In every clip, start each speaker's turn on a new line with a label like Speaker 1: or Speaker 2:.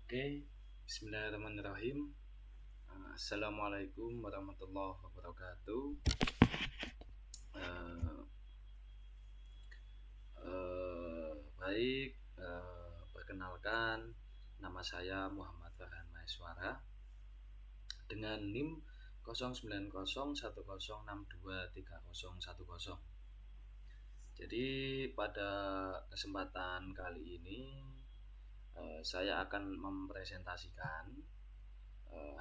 Speaker 1: Oke, Bismillahirrahmanirrahim. Assalamualaikum warahmatullahi wabarakatuh. Eh, Baik, perkenalkan nama saya Muhammad Farhan Maheswara dengan NIM 090106230010. Jadi pada kesempatan kali ini saya akan mempresentasikan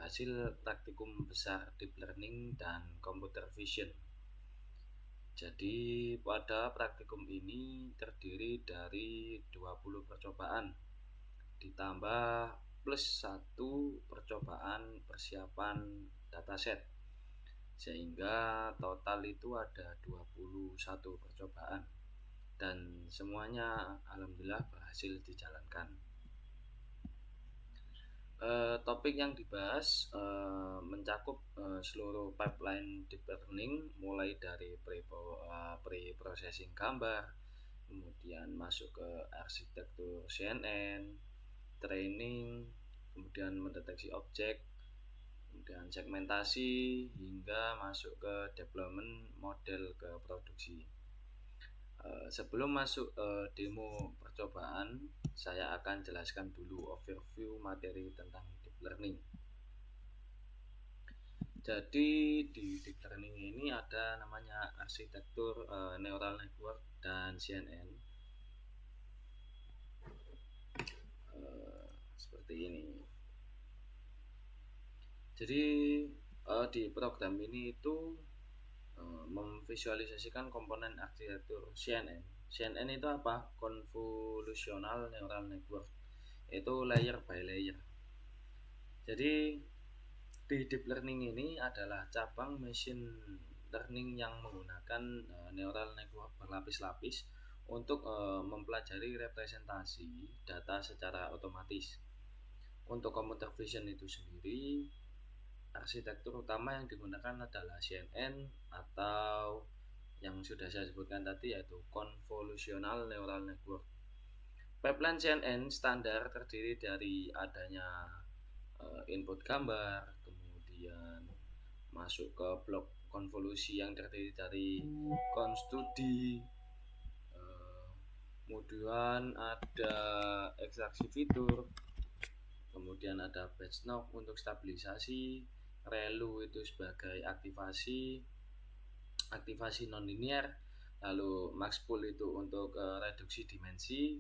Speaker 1: hasil praktikum besar Deep Learning dan Computer Vision. Jadi pada praktikum ini terdiri dari 20 percobaan ditambah plus 1 percobaan persiapan dataset, sehingga total itu ada 21 percobaan dan semuanya alhamdulillah berhasil dijalankan. Topik yang dibahas mencakup seluruh pipeline deep learning, mulai dari pre-processing gambar, kemudian masuk ke arsitektur CNN, training, kemudian mendeteksi objek, kemudian segmentasi, hingga masuk ke deployment model ke produksi. Sebelum masuk demo percobaan, saya akan jelaskan dulu overview materi tentang deep learning. Jadi di deep learning ini ada namanya arsitektur neural network dan CNN. Seperti ini. Jadi di program ini itu memvisualisasikan komponen arsitektur CNN. CNN itu apa? Convolutional Neural Network. Itu layer by layer. Jadi di deep learning ini adalah cabang machine learning yang menggunakan neural network berlapis-lapis untuk mempelajari representasi data secara otomatis. Untuk computer vision itu sendiri, arsitektur utama yang digunakan adalah CNN atau yang sudah saya sebutkan tadi, yaitu Convolutional Neural Network. Pipeline CNN standar terdiri dari adanya input gambar, kemudian masuk ke blok konvolusi yang terdiri dari constudi, kemudian ada ekstraksi fitur, kemudian ada batch knock untuk stabilisasi, relu itu sebagai aktivasi nonlinear, lalu max pool itu untuk reduksi dimensi.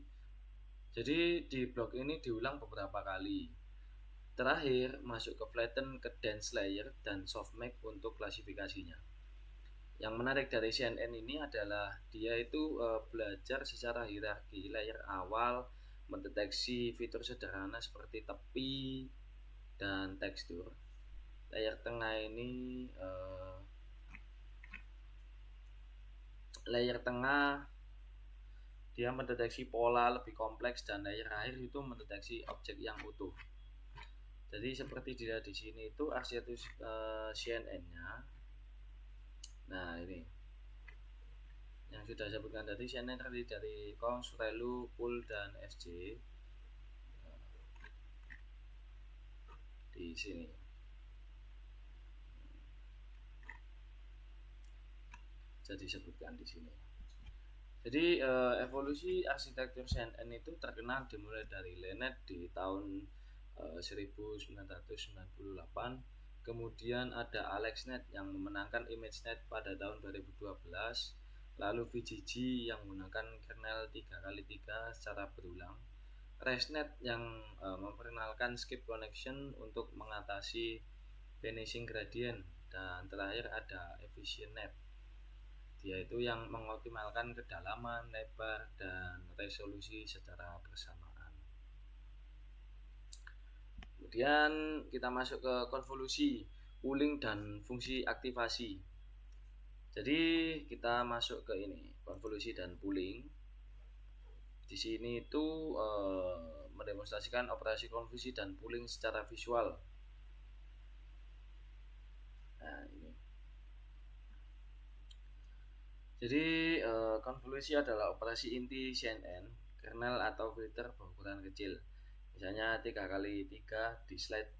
Speaker 1: Jadi di blok ini diulang beberapa kali. Terakhir masuk ke flatten, ke dense layer, dan softmax untuk klasifikasinya. Yang menarik dari CNN ini adalah dia itu belajar secara hierarki. Layer awal mendeteksi fitur sederhana seperti tepi dan tekstur. Layer tengah ini dia mendeteksi pola lebih kompleks, dan layer akhir itu mendeteksi objek yang utuh. Jadi seperti dilihat di sini itu arsitektur CNN-nya. Nah, ini yang sudah saya sebutkan tadi, CNN terdiri dari cons, relu, pool, dan fj. Di sini jadi disebutkan di sini. Jadi evolusi arsitektur CNN itu terkenal dimulai dari LeNet di tahun 1998. Kemudian ada AlexNet yang memenangkan ImageNet pada tahun 2012. Lalu VGG yang menggunakan kernel 3x3 secara berulang. ResNet yang memperkenalkan skip connection untuk mengatasi vanishing gradient. Dan terakhir ada EfficientNet, yaitu yang mengoptimalkan kedalaman, lebar, dan resolusi secara bersamaan. Kemudian kita masuk ke konvolusi, pooling, dan fungsi aktivasi. Jadi kita masuk ke ini, konvolusi dan pooling. Di sini itu mendemonstrasikan operasi konvolusi dan pooling secara visual. Nah, ini. Jadi konvolusi adalah operasi inti CNN, kernel atau filter berukuran kecil, misalnya 3x3 di slide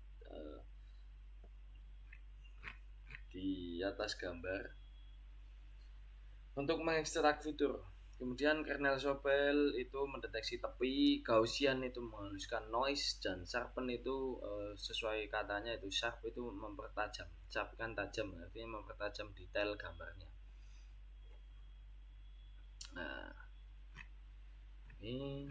Speaker 1: di atas gambar untuk mengekstrak fitur. Kemudian kernel Sobel itu mendeteksi tepi, Gaussian itu menghaluskan noise, dan sharpen itu sesuai katanya itu sharp itu mempertajam. Sharp kan tajam, artinya mempertajam detail gambarnya. Nah, ini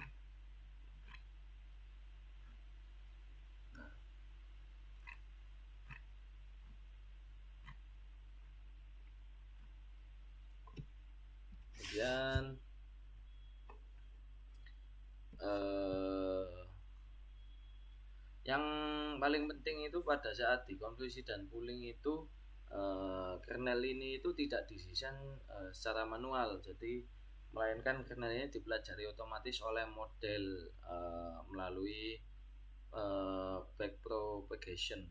Speaker 1: kemudian yang paling penting itu pada saat di konvolusi dan pooling itu kernel ini itu tidak didesain secara manual, jadi melainkan kernel ini dipelajari otomatis oleh model melalui backpropagation.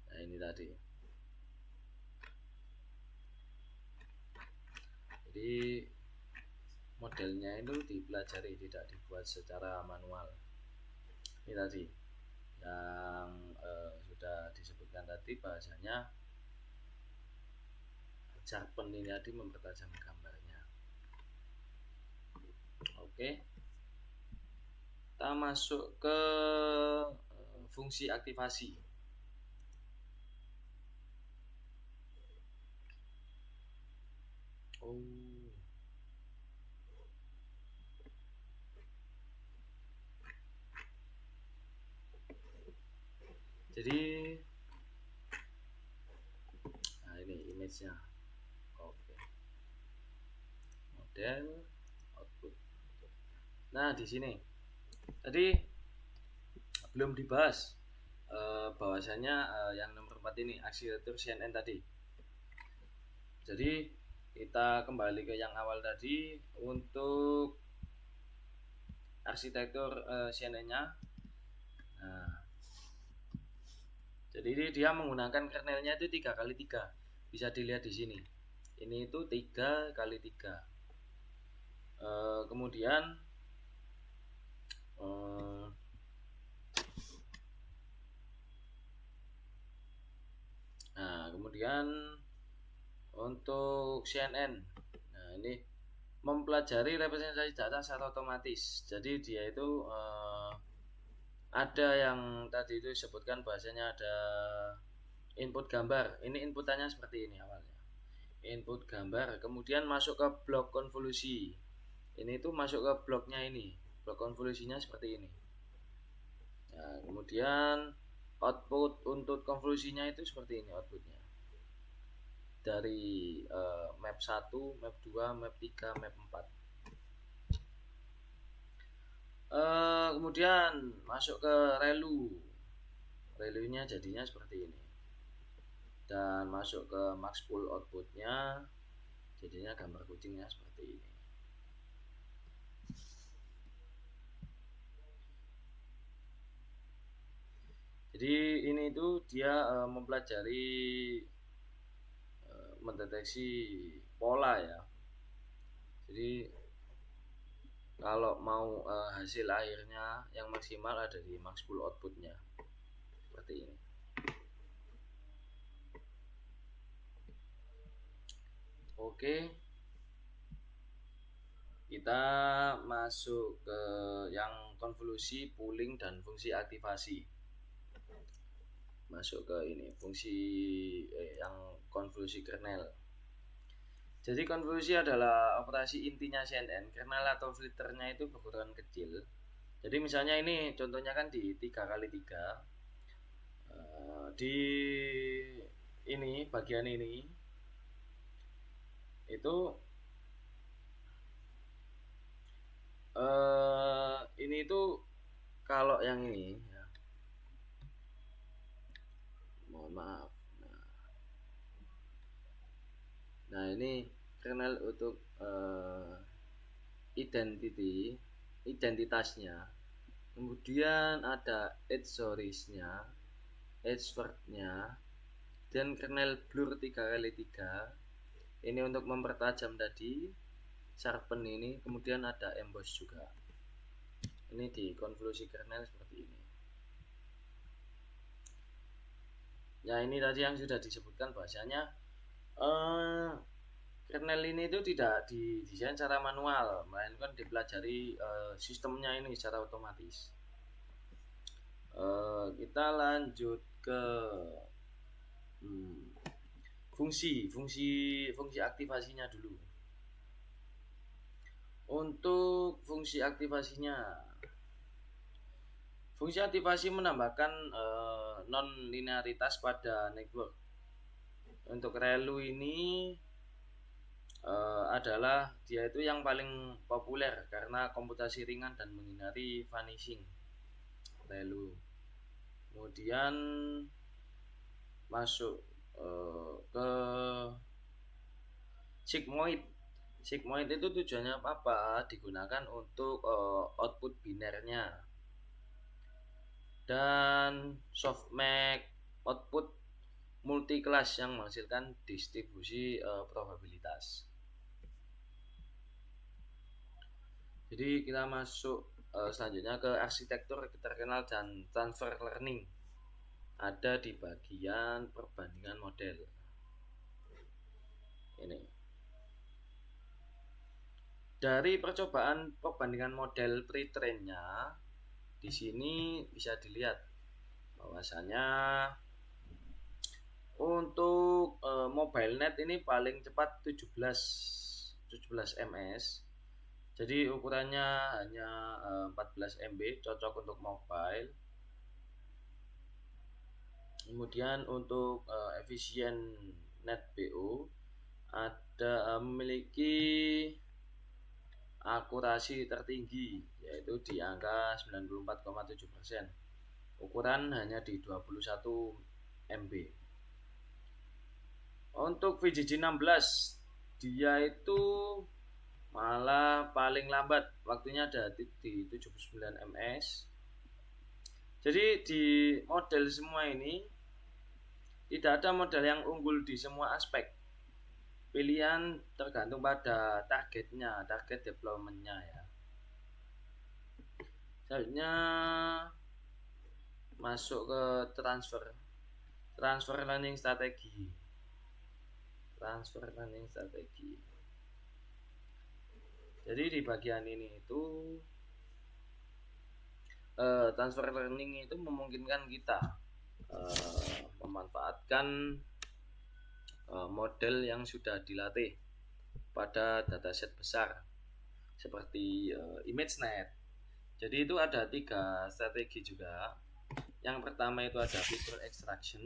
Speaker 1: Nah, ini tadi. Jadi modelnya itu dipelajari, tidak dibuat secara manual. Ini tadi yang sudah disebutkan tadi, bahasanya sharpen ini tadi mempertajam gambarnya. Oke, kita masuk ke fungsi aktivasi. Jadi nah ini image-nya. Oke. Model output. Nah, di sini tadi belum dibahas bahwasanya yang nomor 4 ini arsitektur CNN tadi. Jadi kita kembali ke yang awal tadi untuk arsitektur CNN-nya. Nah, jadi dia menggunakan kernelnya itu 3x3. Bisa dilihat di sini. Ini itu 3x3. Kemudian nah, kemudian untuk CNN, nah ini mempelajari representasi data secara otomatis. Jadi dia itu ada yang tadi itu disebutkan bahasanya ada input gambar. Ini inputannya seperti ini awalnya. Input gambar, kemudian masuk ke blok konvolusi. Ini itu masuk ke bloknya ini. Blok konvolusinya seperti ini. Nah, kemudian output untuk konvolusinya itu seperti ini outputnya. Dari map 1, map 2, map 3, map 4. Kemudian masuk ke relunya jadinya seperti ini, dan masuk ke max pool outputnya jadinya gambar kucingnya seperti ini. Jadi ini itu dia mempelajari mendeteksi pola ya. Jadi kalau mau hasil akhirnya yang maksimal ada di max pool outputnya seperti ini. Oke, kita masuk ke yang konvolusi, pooling, dan fungsi aktivasi. Masuk ke ini fungsi yang konvolusi kernel. Jadi konvolusi adalah operasi intinya CNN. Kernel atau filternya itu berukuran kecil. Jadi misalnya ini contohnya kan di 3x3. Di ini bagian ini itu ini itu kalau yang ini ya, mohon maaf. Nah ini kernel untuk identitasnya. Kemudian ada edge horiznya, edge word-nya, dan kernel blur 3x3. Ini untuk mempertajam tadi, sharpen ini, kemudian ada emboss juga. Ini di konvolusi kernel seperti ini. Ya ini tadi yang sudah disebutkan bahasanya kernel ini itu tidak didesain secara manual, melainkan dipelajari sistemnya ini secara otomatis. Kita lanjut ke fungsi aktivasinya dulu. Untuk fungsi aktivasinya, fungsi aktivasi menambahkan non-linearitas pada network. Untuk relu ini adalah dia itu yang paling populer karena komputasi ringan dan menghindari vanishing relu. Kemudian masuk ke sigmoid. Sigmoid itu tujuannya apa? Digunakan untuk output binernya. Dan softmax output multi-class yang menghasilkan distribusi probabilitas. Jadi kita masuk selanjutnya ke arsitektur terkenal dan transfer learning. Ada di bagian perbandingan model. Ini. Dari percobaan perbandingan model pre-train-nya, di sini bisa dilihat bahwasanya untuk MobileNet ini paling cepat 17 ms. Jadi ukurannya hanya 14 MB, cocok untuk mobile. Kemudian untuk efisien NetBO ada memiliki akurasi tertinggi, yaitu di angka 94,7%. Ukuran hanya di 21 MB. Untuk VGG 16 dia itu malah paling lambat, waktunya ada di 79 ms. Jadi di model semua ini tidak ada model yang unggul di semua aspek. Pilihan tergantung pada targetnya, target deploymentnya ya. Selanjutnya masuk ke transfer learning strategi. Jadi di bagian ini itu transfer learning itu memungkinkan kita memanfaatkan model yang sudah dilatih pada dataset besar seperti ImageNet. Jadi itu ada 3 strategi juga. Yang pertama itu ada feature extraction.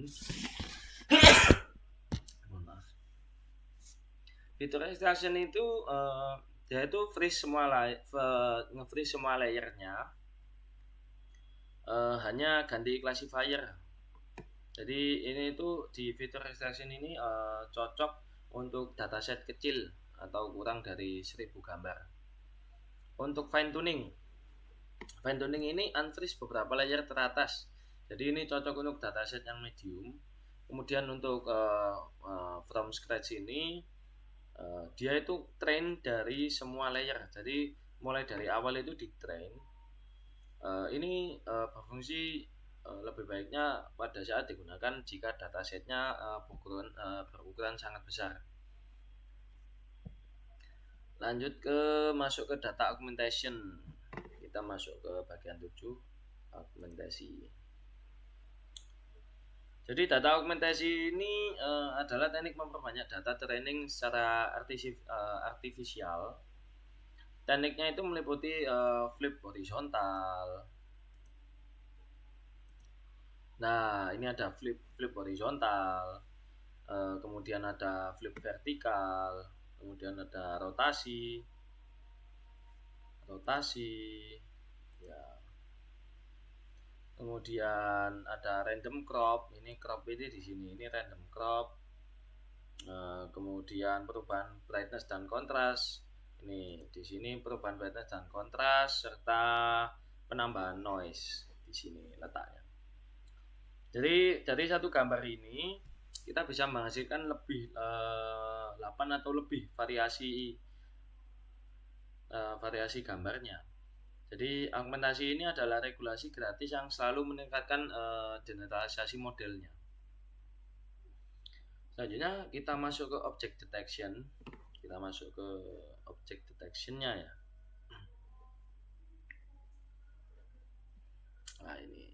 Speaker 1: Feature extraction itu dia itu freeze semua layernya, hanya ganti classifier. Jadi ini itu di feature extraction ini cocok untuk dataset kecil atau kurang dari 1000 gambar. Untuk fine tuning ini unfreeze beberapa layer teratas. Jadi ini cocok untuk dataset yang medium. Kemudian untuk from scratch ini dia itu train dari semua layer. Jadi mulai dari awal itu di train. Ini berfungsi lebih baiknya pada saat digunakan jika datasetnya berukuran sangat besar. Lanjut masuk ke data augmentation. Kita masuk ke bagian 7, augmentasi. Jadi data augmentasi ini adalah teknik memperbanyak data training secara artifisial. Tekniknya itu meliputi flip horizontal. Nah, ini ada flip horizontal, kemudian ada flip vertikal, kemudian ada rotasi, ya. Kemudian ada random crop. Ini crop ini di sini, ini random crop. Kemudian perubahan brightness dan kontras. Ini di sini perubahan brightness dan kontras serta penambahan noise di sini letaknya. Jadi dari satu gambar ini kita bisa menghasilkan lebih 8 atau lebih variasi gambarnya. Jadi augmentasi ini adalah regulasi gratis yang selalu meningkatkan generalisasi modelnya. Selanjutnya kita masuk ke object detection. Kita masuk ke object detection-nya ya. Nah ini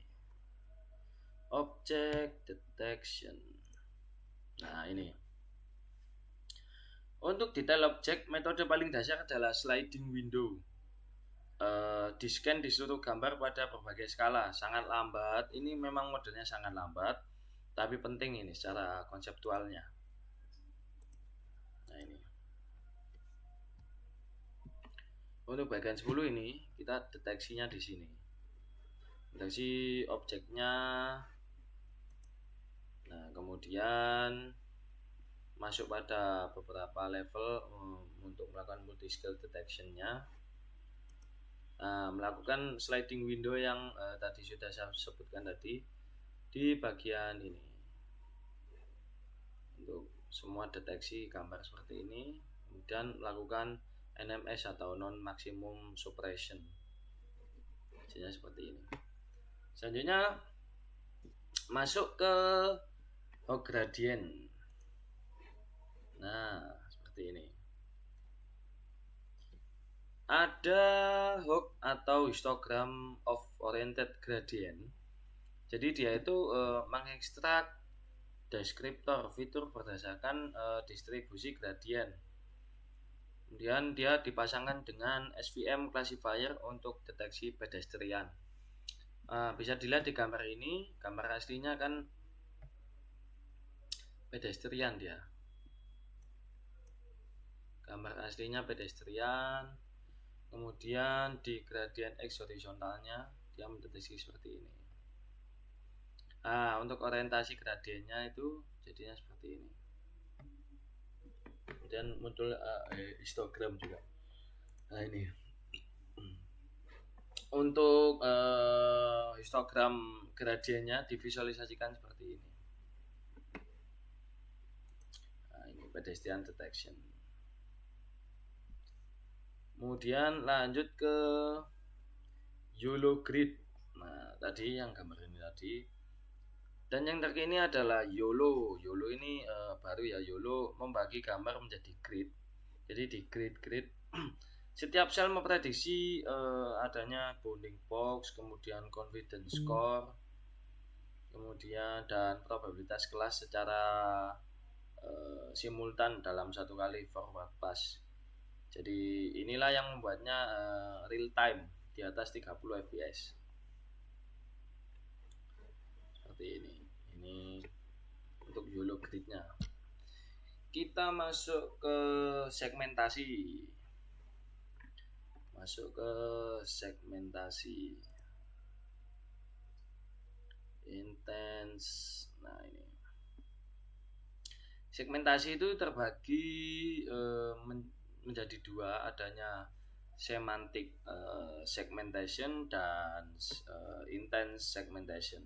Speaker 1: object detection. Nah ini untuk detail objek, metode paling dasar adalah sliding window. Di-scan di seluruh gambar pada berbagai skala, sangat lambat. Ini memang modelnya sangat lambat, tapi penting ini secara konseptualnya. Nah ini untuk bagian 10 ini kita deteksinya di sini. Deteksi objeknya. Nah kemudian masuk pada beberapa level untuk melakukan multi skill detection-nya. Melakukan sliding window yang tadi sudah saya sebutkan tadi di bagian ini untuk semua deteksi gambar seperti ini, kemudian melakukan NMS atau non maximum suppression, hasilnya seperti ini. Selanjutnya masuk ke Hog gradient. Nah seperti ini. Ada Hog atau histogram of oriented gradient. Jadi dia itu mengekstrak deskriptor fitur berdasarkan distribusi gradient. Kemudian dia dipasangkan dengan SVM classifier untuk deteksi pedestrian. Bisa dilihat di gambar ini, gambar aslinya kan pedestrian dia. Gambar aslinya pedestrian. Kemudian di gradient X horizontalnya dia mendeteksi seperti ini. Untuk orientasi gradiennya itu jadinya seperti ini. Kemudian muncul histogram juga. Nah ini untuk histogram gradiennya divisualisasikan seperti ini. Nah ini pedestrian detection. Kemudian lanjut ke YOLO grid. Nah tadi yang gambar ini tadi. Dan yang terkini adalah YOLO. YOLO ini baru ya. YOLO membagi gambar menjadi grid. Jadi di grid setiap sel memprediksi adanya bounding box, kemudian confidence score, kemudian dan probabilitas kelas secara simultan dalam satu kali forward pass. Jadi inilah yang membuatnya real time di atas 30 fps. Seperti ini. Ini untuk YOLO gridnya. Kita masuk ke segmentasi. Intense. Nah ini segmentasi itu terbagi menjadi dua, adanya semantic segmentation dan intense segmentation.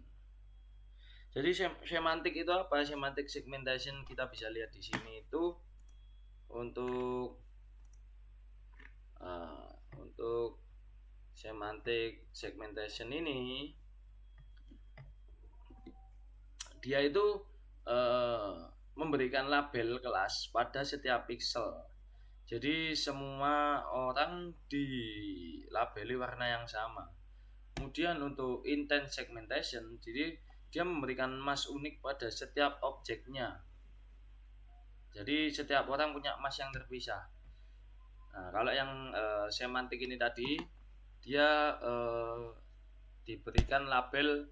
Speaker 1: Jadi semantik itu apa? Semantic segmentation kita bisa lihat di sini itu untuk semantic segmentation ini dia itu memberikan label kelas pada setiap pixel. Jadi semua orang dilabeli warna yang sama. Kemudian untuk intense segmentation, jadi dia memberikan mask unik pada setiap objeknya. Jadi setiap orang punya mask yang terpisah. Nah, kalau yang semantik ini tadi dia diberikan label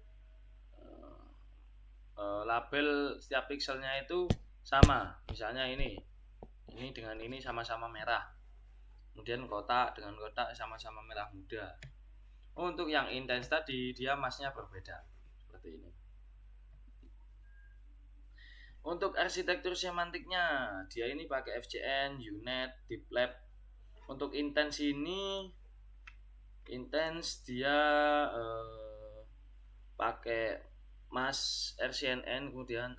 Speaker 1: setiap pixelnya itu sama. Misalnya ini dengan ini sama-sama merah. Kemudian kotak dengan kotak sama-sama merah muda. Untuk yang intense tadi dia masknya berbeda seperti ini. Untuk arsitektur semantiknya dia ini pakai FCN, UNet, DeepLab. Untuk intense dia pakai mask RCNN kemudian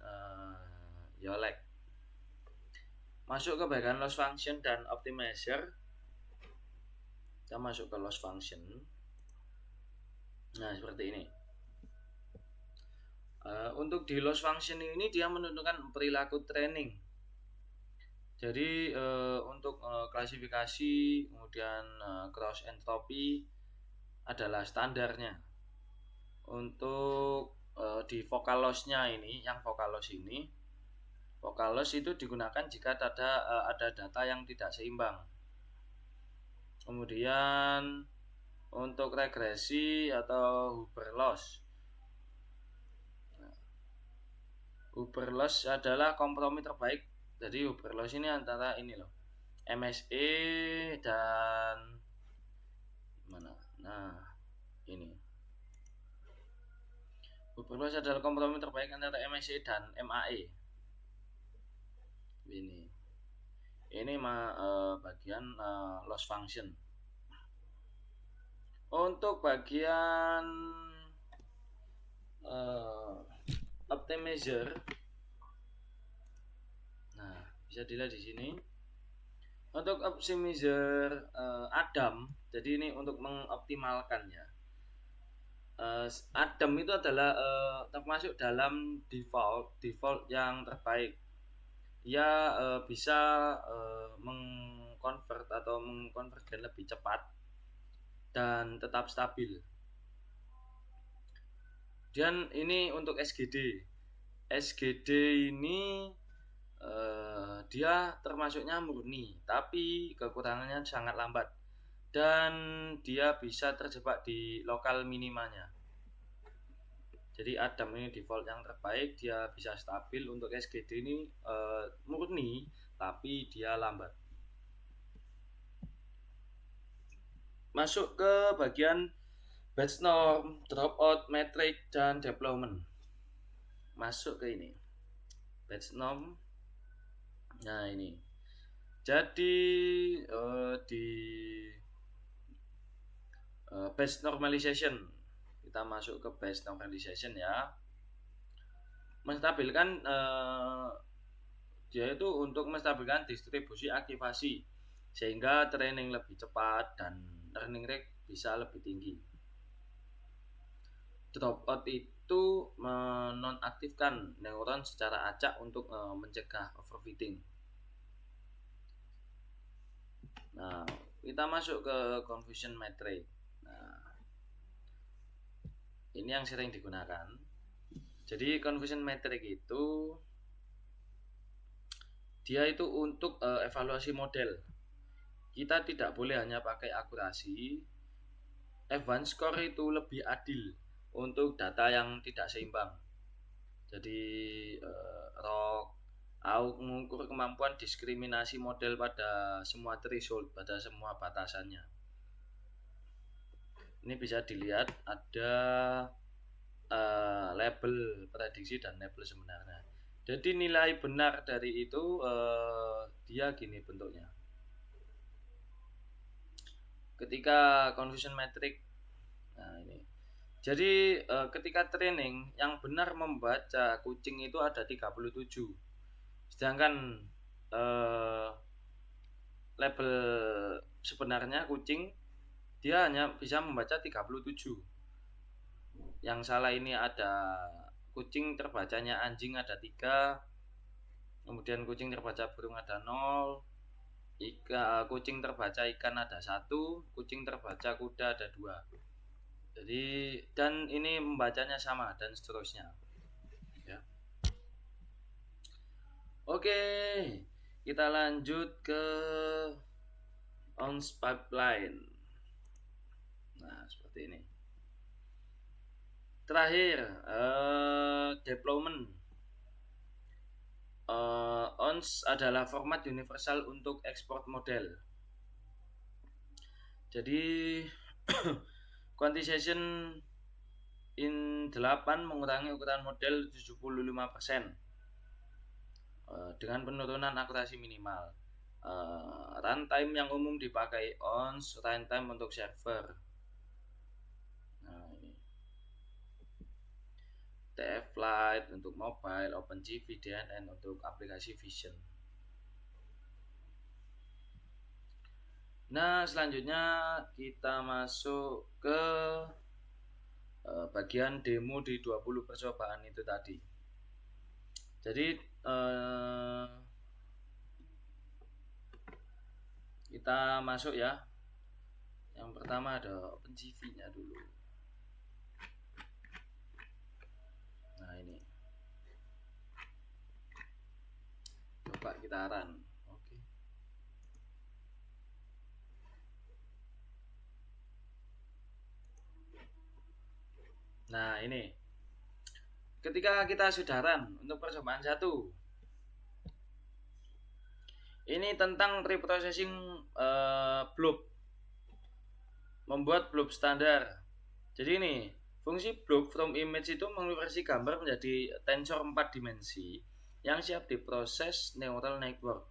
Speaker 1: YOLEC. Masuk ke bagian loss function dan optimizer. Kita masuk ke loss function. Nah, seperti ini. Untuk di loss function ini dia menentukan perilaku training. Jadi untuk klasifikasi kemudian cross entropy adalah standarnya. Untuk di vocal loss-nya ini, yang vocal loss ini, vocal loss itu digunakan jika ada data yang tidak seimbang. Kemudian untuk regresi atau Huber loss. Huber loss adalah kompromi terbaik. Jadi Huber loss ini antara ini loh, MSE dan mana? Nah, ini. Huber loss adalah kompromi terbaik antara MSE dan MAE. Ini bagian loss function. Untuk bagian optimizer, nah bisa dilihat di sini. Untuk optimizer Adam, jadi ini untuk mengoptimalkannya. Adam itu adalah termasuk dalam default yang terbaik. Ia bisa mengkonvert atau mengkonvergen lebih cepat dan tetap stabil. Dan ini untuk SGD. SGD ini dia termasuknya murni, tapi kekurangannya sangat lambat dan dia bisa terjebak di lokal minimanya. Jadi Adam ini default yang terbaik, dia bisa stabil. Untuk SGD ini murni, tapi dia lambat. Masuk ke bagian batch norm, dropout, metric, dan deployment. Masuk ke ini, batch norm. Nah ini, jadi di batch normalization, kita masuk ke batch normalization ya. Menstabilkan dia itu untuk menstabilkan distribusi aktivasi sehingga training lebih cepat dan learning rate bisa lebih tinggi. Dropout itu menonaktifkan neuron secara acak untuk mencegah overfitting. Nah, kita masuk ke confusion metric. Nah, ini yang sering digunakan. Jadi confusion metric itu dia itu untuk evaluasi model. Kita tidak boleh hanya pakai akurasi. F1 score itu lebih adil untuk data yang tidak seimbang. Jadi mengukur kemampuan diskriminasi model pada semua threshold, pada semua batasannya. Ini bisa dilihat ada label prediksi dan label sebenarnya. Jadi nilai benar dari itu dia gini bentuknya. Ketika confusion metric, nah ini. Jadi ketika training yang benar membaca kucing itu ada 37. Sedangkan label sebenarnya kucing dia hanya bisa membaca 37. Yang salah ini ada kucing terbacanya anjing ada 3, kemudian kucing terbaca burung ada 0, kucing terbaca ikan ada 1, kucing terbaca kuda ada 2. Jadi dan ini membacanya sama dan seterusnya ya. Oke, kita lanjut ke ONS pipeline. Nah seperti ini. Terakhir deployment. ONS adalah format universal untuk ekspor model. Jadi quantization in 8 mengurangi ukuran model 75% dengan penurunan akurasi minimal. Runtime yang umum dipakai ONS, runtime untuk server. Nah ini TF Lite untuk mobile, OpenGV, DNN untuk aplikasi Vision. Nah selanjutnya kita masuk ke bagian demo di 20 percobaan itu tadi. Jadi kita masuk ya. Yang pertama ada OpenCV-nya dulu. Nah ini, coba kita run. Oke. Nah ini, ketika kita sudah run untuk percobaan 1, ini tentang preprocessing blob, membuat blob standar. Jadi ini fungsi blob from image itu mengonversi gambar menjadi tensor 4 dimensi yang siap diproses neural network.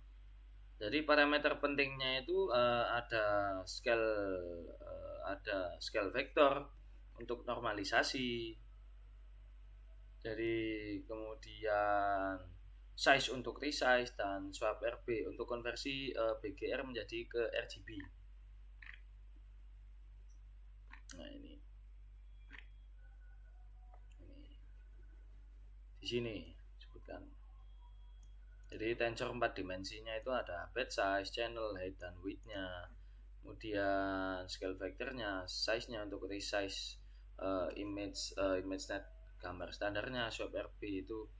Speaker 1: Jadi parameter pentingnya itu ada scale vektor untuk normalisasi. Jadi kemudian size untuk resize dan swap RB untuk konversi BGR menjadi ke RGB. Nah ini di sini sebutkan. Jadi tensor 4 dimensinya itu ada bed size, channel height dan width-nya. Kemudian scale vektornya, size-nya untuk resize image net gambar standarnya, swap RB itu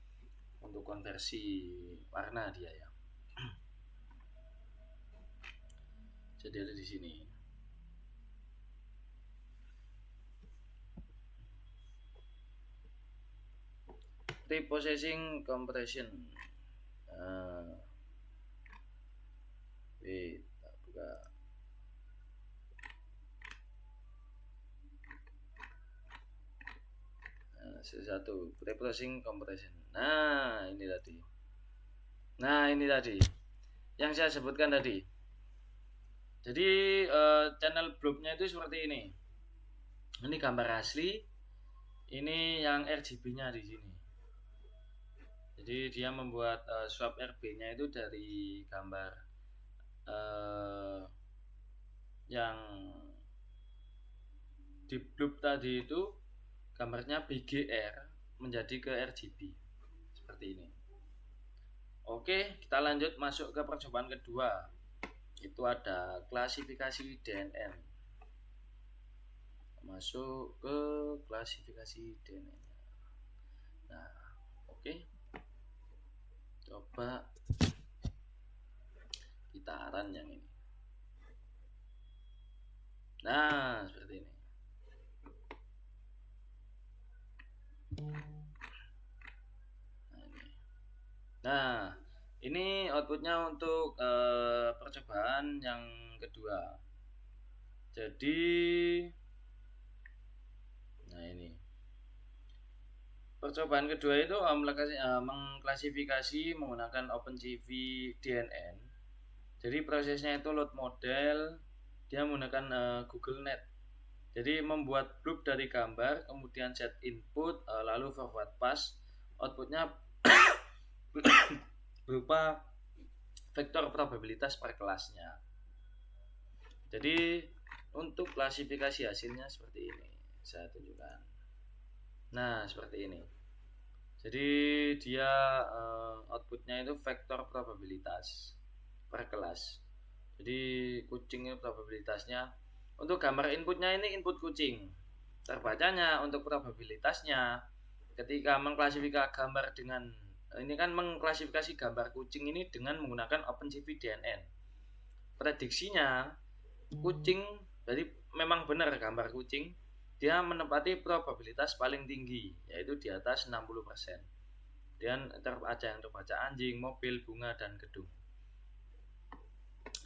Speaker 1: untuk konversi warna dia ya. Jadi ada di sini. Preprocessing compression. Kita buka. Satu preprocessing compression. Nah ini tadi yang saya sebutkan tadi. Jadi channel blobnya itu seperti ini. Ini gambar asli, ini yang RGB-nya di sini. Jadi dia membuat swap RB-nya itu dari gambar yang di blob tadi itu gambarnya BGR menjadi ke RGB seperti ini. Oke, kita lanjut masuk ke percobaan kedua. Itu ada klasifikasi DNN. Masuk ke klasifikasi DNN. Nah, oke. Coba kita run yang ini. Nah, seperti ini. Nah, ini outputnya untuk percobaan yang kedua. Jadi, nah ini percobaan kedua itu mengklasifikasi menggunakan OpenCV DNN. Jadi prosesnya itu load model, dia menggunakan Google Net. Jadi membuat blob dari gambar, kemudian set input, lalu forward pass, outputnya berupa vektor probabilitas per kelasnya. Jadi untuk klasifikasi hasilnya seperti ini, saya tunjukkan. Nah seperti ini. Jadi dia outputnya itu vektor probabilitas per kelas. Jadi kucing ini probabilitasnya. Untuk gambar inputnya ini input kucing. Terbacanya untuk probabilitasnya ketika mengklasifikasi gambar dengan ini kan mengklasifikasi gambar kucing ini dengan menggunakan OpenCV DNN. Prediksinya kucing, jadi memang benar gambar kucing dia menempati probabilitas paling tinggi yaitu di atas 60%. Dan ada yang terbaca anjing, mobil, bunga dan gedung.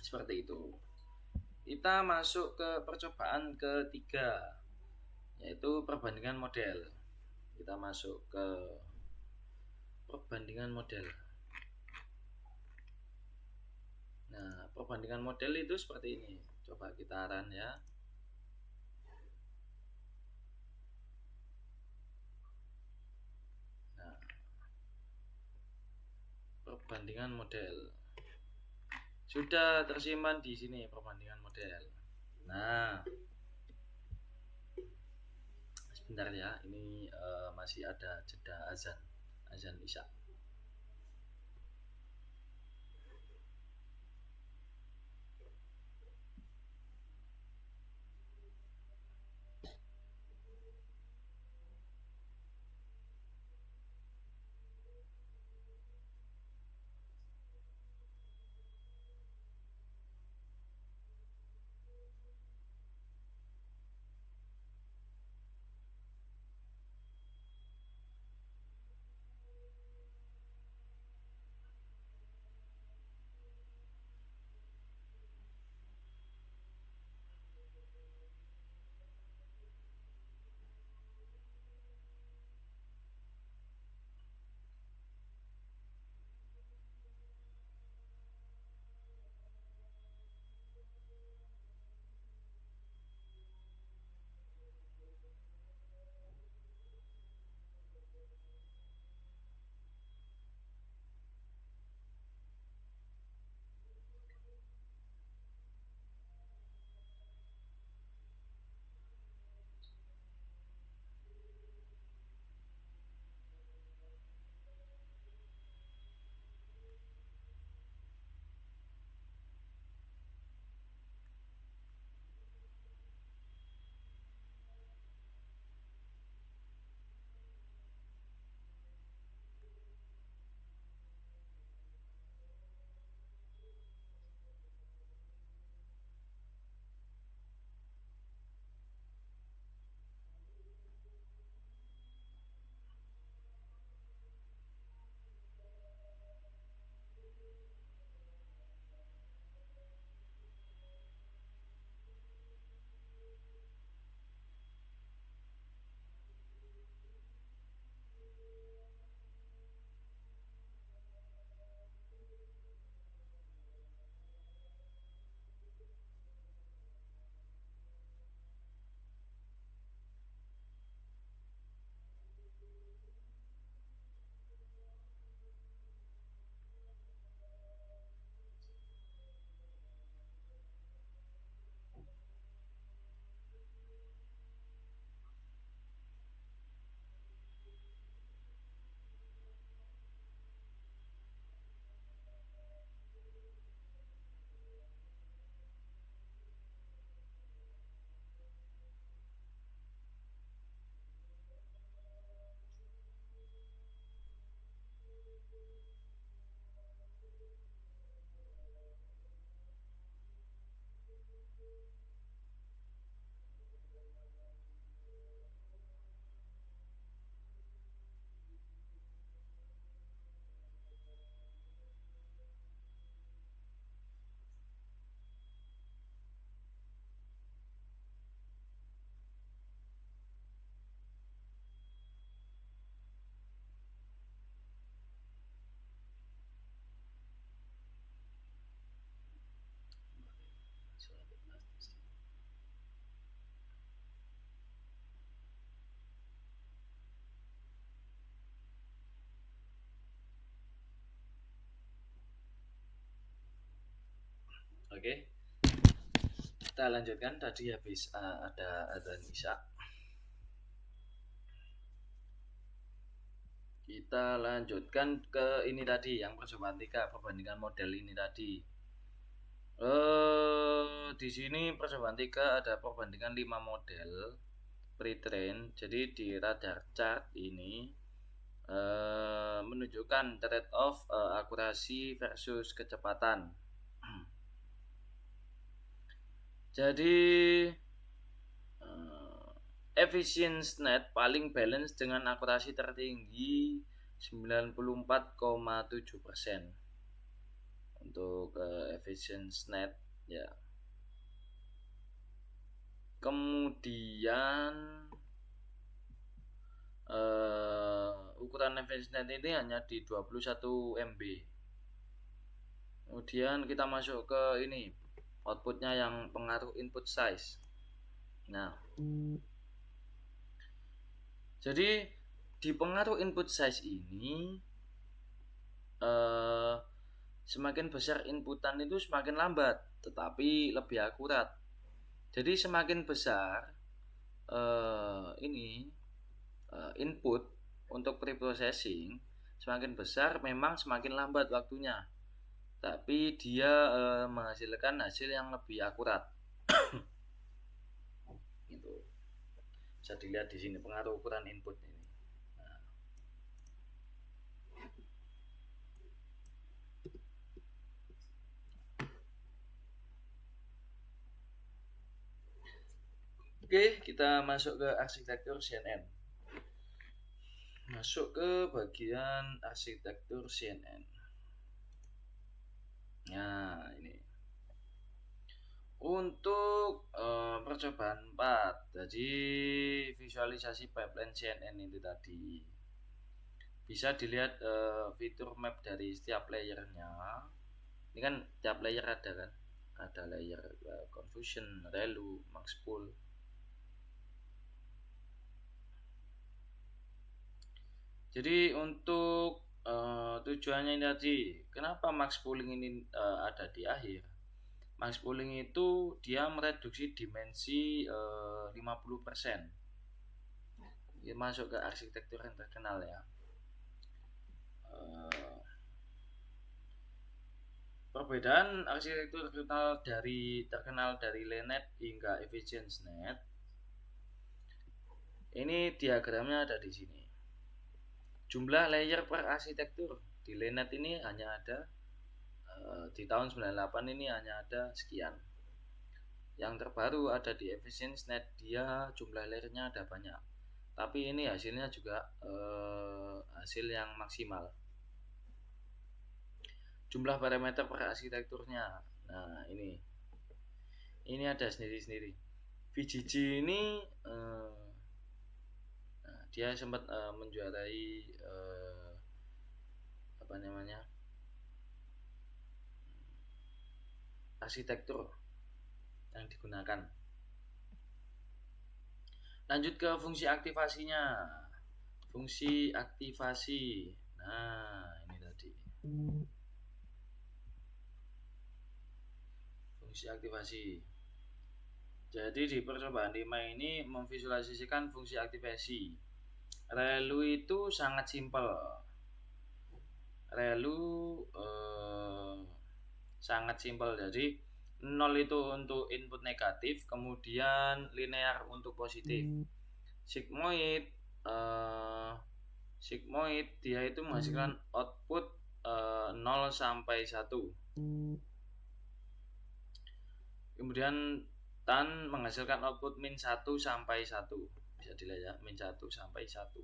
Speaker 1: Seperti itu. Kita masuk ke percobaan ketiga yaitu perbandingan model. Kita masuk ke perbandingan model. Nah, perbandingan model itu seperti ini. Coba kita run ya. Nah, perbandingan model sudah tersimpan di sini perbandingan model. Nah, sebentar Bentar ya, ini masih ada jeda azan isya. Oke, kita lanjutkan. Tadi habis ada azan isya. Kita lanjutkan ke ini tadi, yang percobaan 3 perbandingan model ini tadi. Di sini percobaan 3 ada perbandingan 5 model pre-train. Jadi di radar chart ini menunjukkan trade off akurasi versus kecepatan. Jadi efficiency paling balance dengan akurasi tertinggi 94,7% untuk efficiency ya. Kemudian ukuran efficiency ini hanya di 21 MB. Kemudian kita masuk ke ini outputnya yang pengaruh input size. Nah, jadi di pengaruh input size ini semakin besar inputan itu semakin lambat, tetapi lebih akurat. Jadi semakin besar ini input untuk preprocessing semakin besar memang semakin lambat waktunya, tapi dia menghasilkan hasil yang lebih akurat. Itu bisa dilihat di sini pengaruh ukuran input ini. Oke, kita masuk ke arsitektur CNN. Masuk ke bagian arsitektur CNN. Nah, ini. Untuk percobaan 4, jadi visualisasi pipeline CNN itu tadi. Bisa dilihat fitur map dari setiap layernya. Ini kan tiap layer ada kan? Ada layer confusion, relu, max pool. Jadi untuk tujuannya ini tadi, kenapa max pooling ini ada di akhir? Max pooling itu dia mereduksi dimensi 50%. Ini masuk ke arsitektur yang terkenal ya. Perbedaan arsitektur terkenal dari LeNet hingga EfficientNet. Ini diagramnya ada di sini. Jumlah layer per arsitektur di LeNet ini hanya ada di tahun 98 ini hanya ada sekian. Yang terbaru ada di EfficientNet, dia jumlah layernya ada banyak. Tapi ini hasilnya juga hasil yang maksimal. Jumlah parameter per arsitekturnya. Nah, ini ada sendiri-sendiri. VGG ini dia sempat menjuarai arsitektur yang digunakan. Lanjut ke fungsi aktivasinya. Fungsi aktivasi. Nah, ini tadi. Fungsi aktivasi. Jadi di percobaan 5 ini memvisualisasikan fungsi aktivasi. Relu itu sangat simpel. Relu sangat simpel. Jadi 0 itu untuk input negatif, kemudian linear untuk positif. Sigmoid dia itu menghasilkan output 0 sampai 1. Kemudian tan menghasilkan output min 1 sampai 1. Bisa dilihat ya, min 1 sampai 1.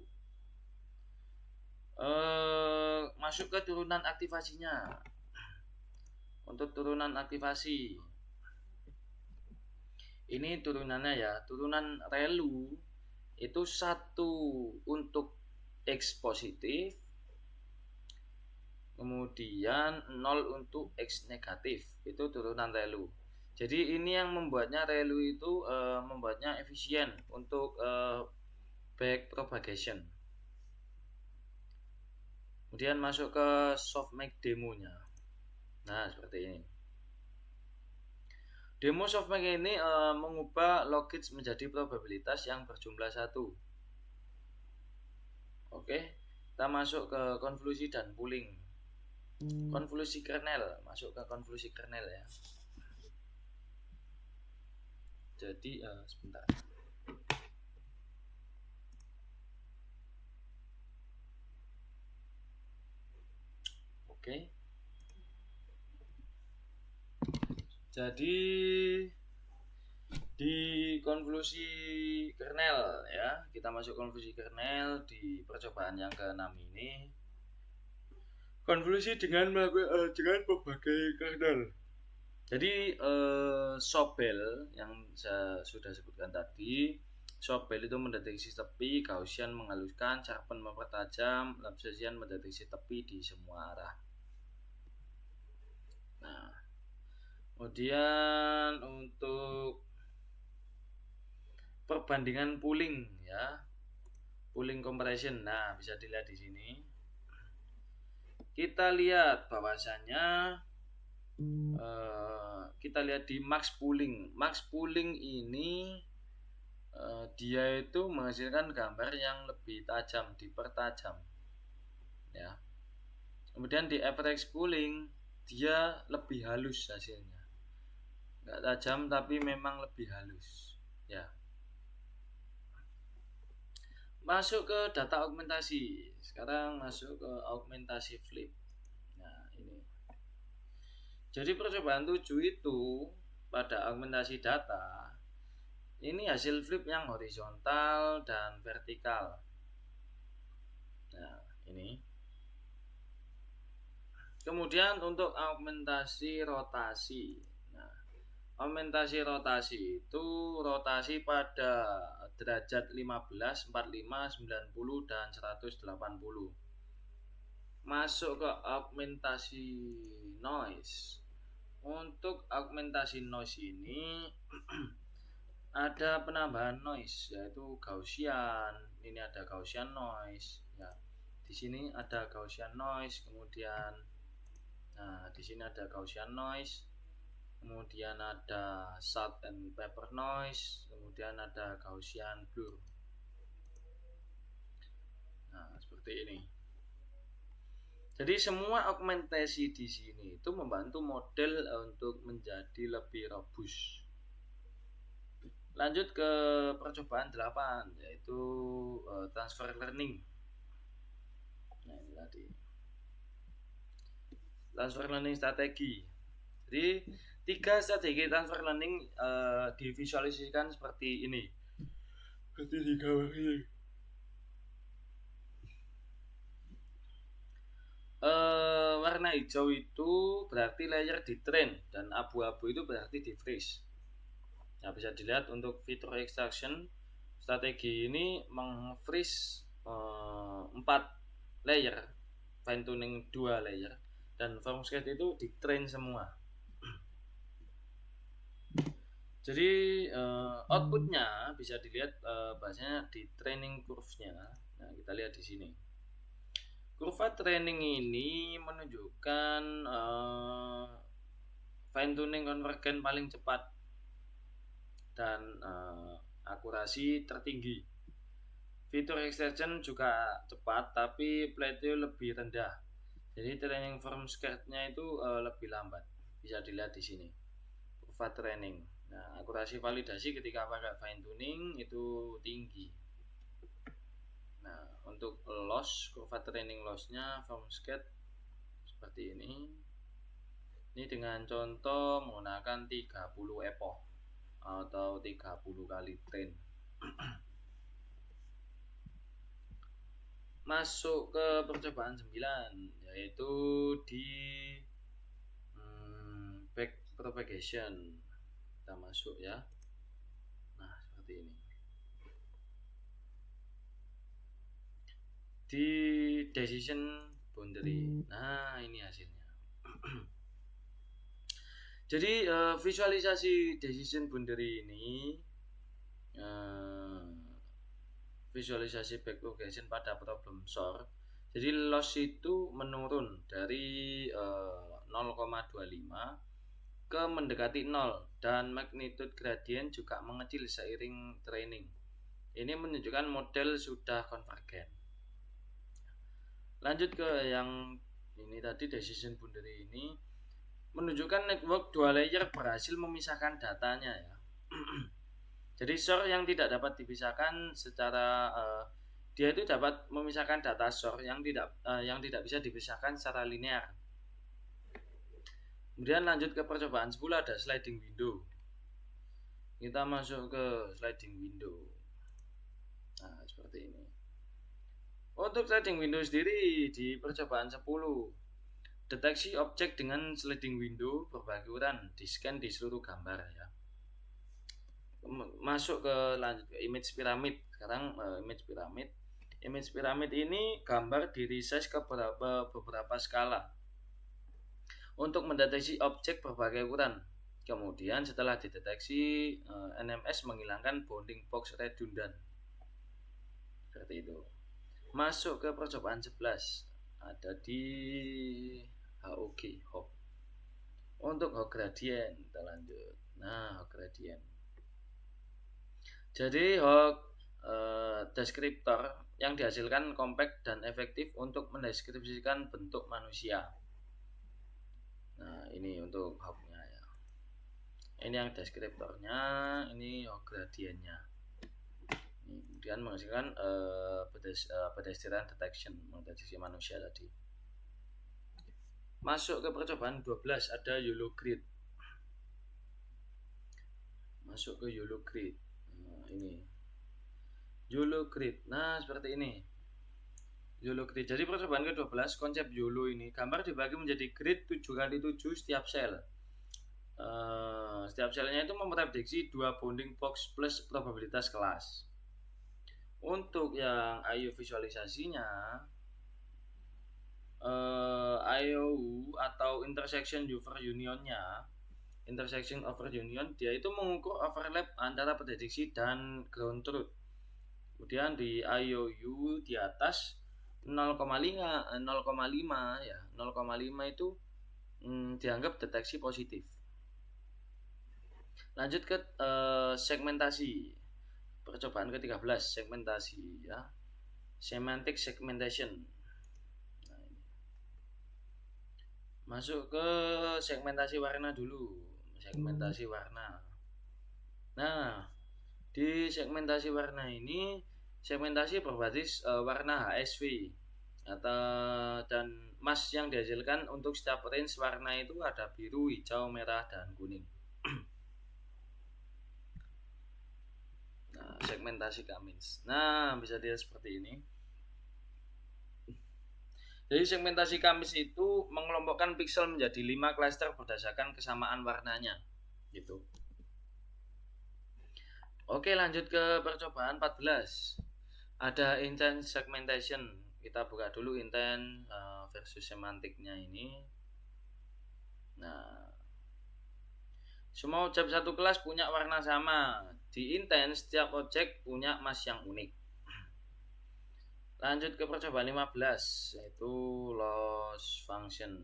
Speaker 1: Masuk ke turunan aktivasinya. Untuk turunan aktivasi, ini turunannya ya, turunan relu itu 1 untuk X positif, kemudian 0 untuk X negatif, itu turunan relu. Jadi ini yang membuatnya relu itu membuatnya efisien untuk back propagation. Kemudian masuk ke softmax demonya. Nah, seperti ini. Demo softmax ini mengubah logits menjadi probabilitas yang berjumlah 1. Oke, kita masuk ke konvolusi dan pooling. Konvolusi kernel, masuk ke konvolusi kernel ya. Jadi sebentar. Oke. Jadi di konvolusi kernel ya, kita masuk konvolusi kernel di percobaan yang ke-6 ini. Konvolusi dengan berbagai kernel. Jadi Sobel yang saya sudah sebutkan tadi, Sobel itu mendeteksi tepi, Gaussian menghaluskan, Sharpen mempertajam, Lagrangian mendeteksi tepi di semua arah. Nah, kemudian untuk perbandingan pooling ya, pooling comparison. Nah, bisa dilihat di sini. Kita lihat bahwasannya kita lihat di max pooling. Max pooling ini dia itu menghasilkan gambar yang lebih tajam, dipertajam ya. Kemudian di average pooling dia lebih halus hasilnya, nggak tajam tapi memang lebih halus ya. Masuk ke data augmentasi. Sekarang masuk ke augmentasi flip. Nah ini, jadi percobaan 7 itu pada augmentasi data ini hasil flip yang horizontal dan vertikal. Nah ini. Kemudian untuk augmentasi rotasi. Nah, augmentasi rotasi itu rotasi pada derajat 15, 45, 90 dan 180. Masuk ke augmentasi noise. Untuk augmentasi noise ini ada penambahan noise yaitu Gaussian. Ini ada Gaussian noise ya. Di sini ada Gaussian noise, kemudian di sini ada Gaussian noise, kemudian ada salt and pepper noise, kemudian ada Gaussian blur. Nah, seperti ini. Jadi semua augmentasi di sini itu membantu model untuk menjadi lebih robust. Lanjut ke percobaan 8 yaitu transfer learning. Nah, ini tadi. Transfer learning strategi. Jadi 3 strategi transfer learning divisualisasikan seperti ini. Seperti di gambar ini. Warna hijau itu berarti layer di train dan abu-abu itu berarti di freeze. Nah, bisa dilihat untuk fitur extraction strategi ini meng-freeze 4 layer, fine tuning 2 layer, dan formscape itu di train semua. Jadi outputnya bisa dilihat bahasanya di training curve-nya. Nah, kita lihat di sini. Kurva training ini menunjukkan fine tuning konvergen paling cepat dan akurasi tertinggi. Fitur extraction juga cepat tapi plateau lebih rendah. Jadi training formscape-nya itu lebih lambat. Bisa dilihat di sini. Kurva training. Nah, akurasi validasi ketika pakai fine tuning itu tinggi. Nah, untuk loss, kurva training loss-nya formscape seperti ini. Ini dengan contoh menggunakan 30 epoch atau 30 kali train. Masuk ke percobaan 9 yaitu di back propagation. Kita masuk ya. Nah, seperti ini. Di decision boundary. Nah, ini hasilnya. Jadi visualisasi decision boundary ini visualisasi back propagation pada problem solve. Jadi loss itu menurun dari 0,25 ke mendekati 0 dan magnitude gradient juga mengecil seiring training. Ini menunjukkan model sudah konvergen. Lanjut ke yang ini tadi, decision boundary ini menunjukkan network 2 layer berhasil memisahkan datanya ya. Jadi SOR yang tidak dapat dipisahkan secara dia itu dapat memisahkan data SOR yang tidak bisa dipisahkan secara linear. Kemudian lanjut ke percobaan 10 ada sliding window. Kita masuk ke sliding window. Nah, seperti ini. Untuk sliding window sendiri di percobaan 10, deteksi objek dengan sliding window berbagai ukuran di-scan di seluruh gambar ya. Masuk ke lanjut ke image pyramid. Sekarang image pyramid ini gambar di resize ke beberapa skala untuk mendeteksi objek berbagai ukuran. Kemudian setelah dideteksi, NMS menghilangkan bounding box redundant. Seperti itu. Masuk ke percobaan 11 ada di HOG, Hog. Untuk Hog gradient kita lanjut. Nah, Hog gradient. Jadi hok deskriptor yang dihasilkan kompak dan efektif untuk mendeskripsikan bentuk manusia. Nah, ini untuk hoknya ya. Ini yang deskriptornya, ini hok gradiennya. Kemudian menghasilkan pedestrian detection, mendeteksi manusia tadi. Masuk ke percobaan 12 ada YOLO grid. Masuk ke YOLO grid. Nah, ini YOLO grid. Nah, seperti ini. YOLO grid. Jadi percobaan ke-12 konsep YOLO ini, gambar dibagi menjadi grid 7x7 setiap sel. Setiap selnya itu memprediksi 2 bounding box plus probabilitas kelas. Untuk yang IO visualisasinya, IOU atau intersection over unionnya, intersection over union, dia itu mengukur overlap antara prediksi dan ground truth. Kemudian di IOU di atas 0,5 ya, 0,5 itu dianggap deteksi positif. Lanjut ke segmentasi. Percobaan ke-13 segmentasi ya. Semantic segmentation. Nah, ini. Masuk ke segmentasi warna dulu. Segmentasi warna. Nah, di segmentasi warna ini segmentasi berbasis warna HSV dan mask yang dihasilkan untuk setiap range warna itu ada biru, hijau, merah, dan kuning. Nah, segmentasi Cummins. Nah, bisa dilihat seperti ini. Jadi segmentasi Cummins itu mengelompokkan piksel menjadi 5 klaster berdasarkan kesamaan warnanya. Gitu. Oke, lanjut ke percobaan 14. Ada intent segmentation. Kita buka dulu intent versus semantiknya ini. Nah, semua objek satu kelas punya warna sama. Di intent setiap objek punya mask yang unik. Lanjut ke percobaan 15, yaitu loss function.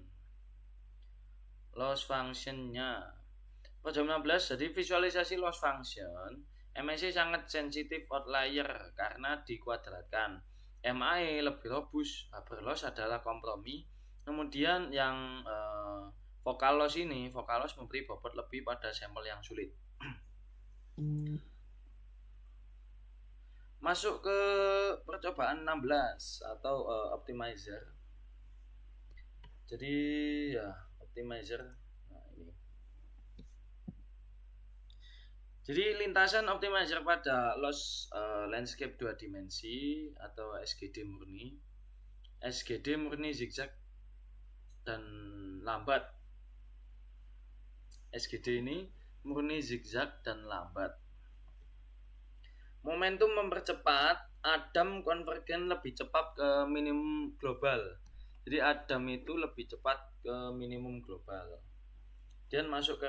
Speaker 1: Loss functionnya percobaan 16, jadi visualisasi loss function. MSE sangat sensitif outlier karena dikuadratkan. MAE lebih robust. Upper loss adalah kompromi. Kemudian yang vokal loss memberi bobot lebih pada sampel yang sulit. Masuk ke percobaan 16 atau optimizer. Jadi ya optimizer. Nah, ini. Jadi lintasan optimizer pada loss landscape 2 dimensi atau SGD murni. SGD murni zigzag dan lambat. SGD ini murni zigzag dan lambat. Momentum mempercepat, Adam konvergen lebih cepat ke minimum global. Jadi Adam itu lebih cepat ke minimum global. Dan masuk ke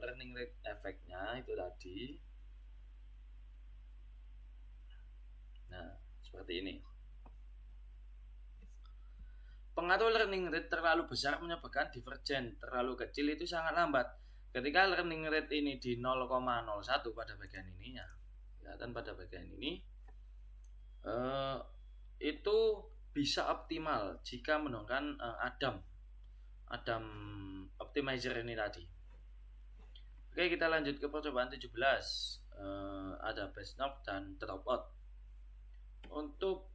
Speaker 1: learning rate efeknya itu tadi. Nah, seperti ini. Pengaruh learning rate terlalu besar menyebabkan divergen. Terlalu kecil itu sangat lambat. Ketika learning rate ini di 0,01 pada bagian ini ya, dan pada bagian ini itu bisa optimal jika menggunakan Adam optimizer ini tadi. Oke, kita lanjut ke percobaan 17. Ada batch knob dan dropout. Untuk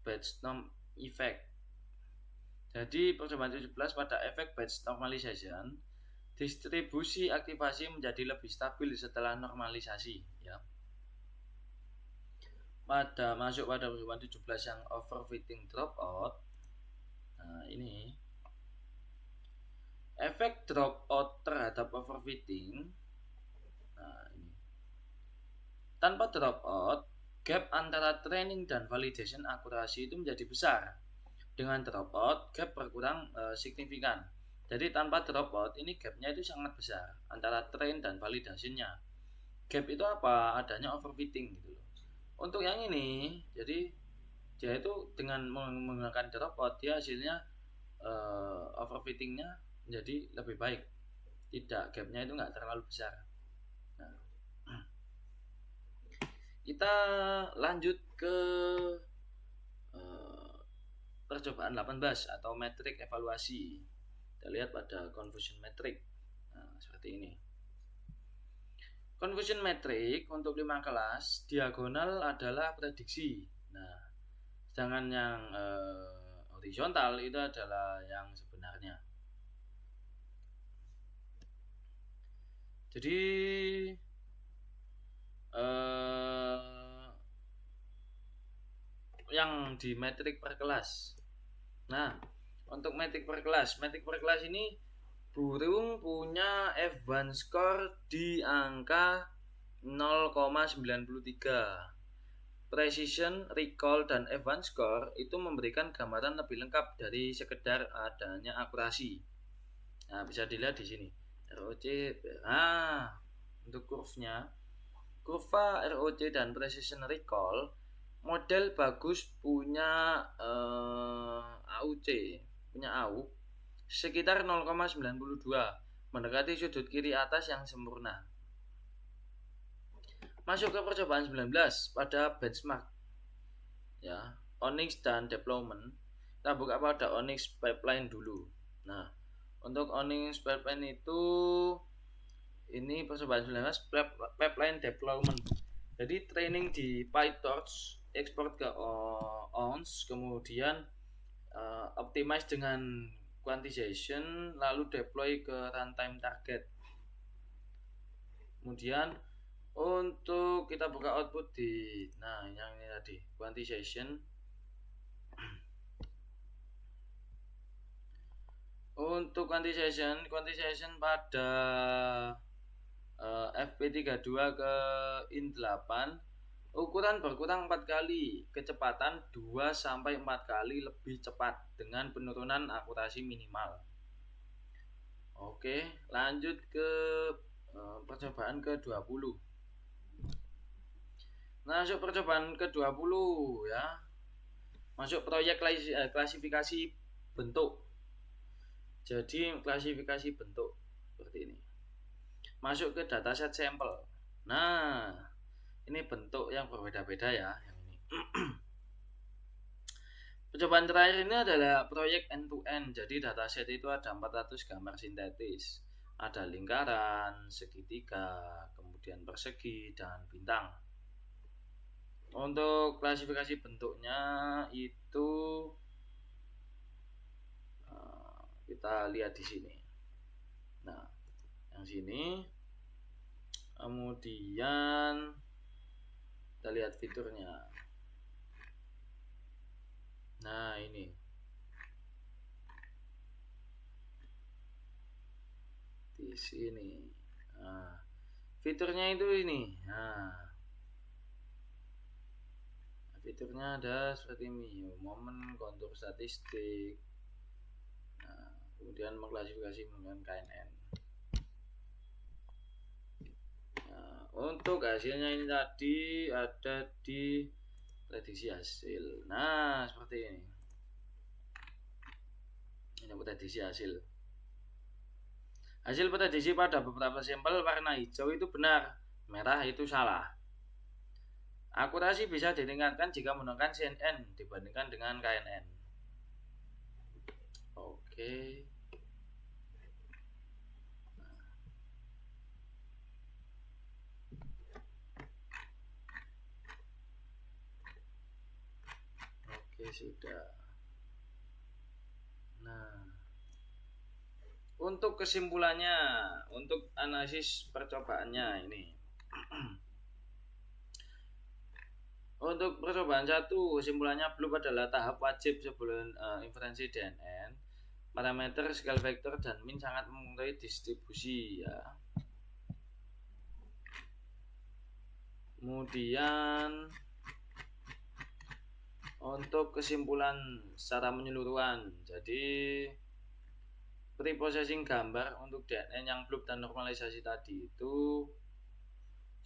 Speaker 1: batch knob effect. Jadi percobaan 17 pada efek batch normalization, distribusi aktivasi menjadi lebih stabil setelah normalisasi ya. Masuk pada percobaan 17 yang overfitting dropout. Nah, ini efek dropout terhadap overfitting. Nah, ini. Tanpa dropout, gap antara training dan validation akurasi itu menjadi besar. Dengan dropout, gap berkurang signifikan. Jadi tanpa dropout ini gapnya itu sangat besar antara train dan validasinya. Gap itu apa? Adanya overfitting gitu loh. Untuk yang ini, jadi dia itu dengan menggunakan dropout dia hasilnya overfittingnya menjadi lebih baik. Tidak, gapnya itu nggak terlalu besar. Nah, Kita lanjut ke percobaan 18 atau metrik evaluasi. Kita lihat pada confusion metric. Nah, seperti ini. Confusion metric untuk 5 kelas, diagonal adalah prediksi. Nah, sedangkan yang horizontal itu adalah yang sebenarnya. Jadi yang di metrik per kelas. Nah, untuk metrik per kelas ini burung punya F1 score di angka 0,93. Precision, recall, dan F1 score itu memberikan gambaran lebih lengkap dari sekedar adanya akurasi. Nah, bisa dilihat di sini. ROC. Nah, untuk kurva ROC dan precision recall, model bagus punya AUC, punya AU sekitar 0,92, mendekati sudut kiri atas yang sempurna. Masuk ke percobaan 19 pada benchmark ya, Onyx dan deployment. Kita buka pada Onyx pipeline dulu. Nah, untuk Onyx pipeline itu ini percobaan 19 pipeline deployment. Jadi training di PyTorch, ekspor ke ONS, kemudian optimize dengan quantization, lalu deploy ke runtime target. Kemudian untuk kita buka output di yang ini tadi, quantization. Untuk quantization pada FP32 ke IN8, ukuran berkurang 4 kali, kecepatan 2-4 kali lebih cepat dengan penurunan akurasi minimal. Oke, lanjut ke percobaan ke-20. Masuk percobaan ke-20 ya. Masuk proyek klasifikasi bentuk. Jadi klasifikasi bentuk seperti ini. Masuk ke dataset sampel. Nah, ini bentuk yang berbeda-beda ya yang ini. Percobaan terakhir ini adalah proyek end-to-end. Jadi dataset itu ada 400 gambar sintetis. Ada lingkaran, segitiga, kemudian persegi, dan bintang. Untuk klasifikasi bentuknya itu kita lihat di sini. Nah, yang sini. Kemudian kita lihat fiturnya. Nah, ini. Di sini. Nah, fiturnya itu ini. Nah, fiturnya ada seperti ini, momen, kontur statistik. Nah, kemudian mengklasifikasi menggunakan KNN. Nah, untuk hasilnya ini tadi ada di prediksi hasil. Nah, seperti ini. Ini prediksi hasil. Hasil prediksi pada beberapa sampel warna hijau itu benar, merah itu salah. Akurasi bisa ditingkatkan jika menggunakan CNN dibandingkan dengan KNN. Oke. Oke, sudah. Nah, untuk kesimpulannya, untuk analisis percobaannya ini. Untuk percobaan 1, kesimpulannya BLOOP adalah tahap wajib sebelum inferensi DNN. Parameter, scale vector, dan min sangat mempengaruhi distribusi ya. Kemudian untuk kesimpulan secara menyeluruhan, jadi preprocessing gambar untuk DNN yang BLOOP dan normalisasi tadi itu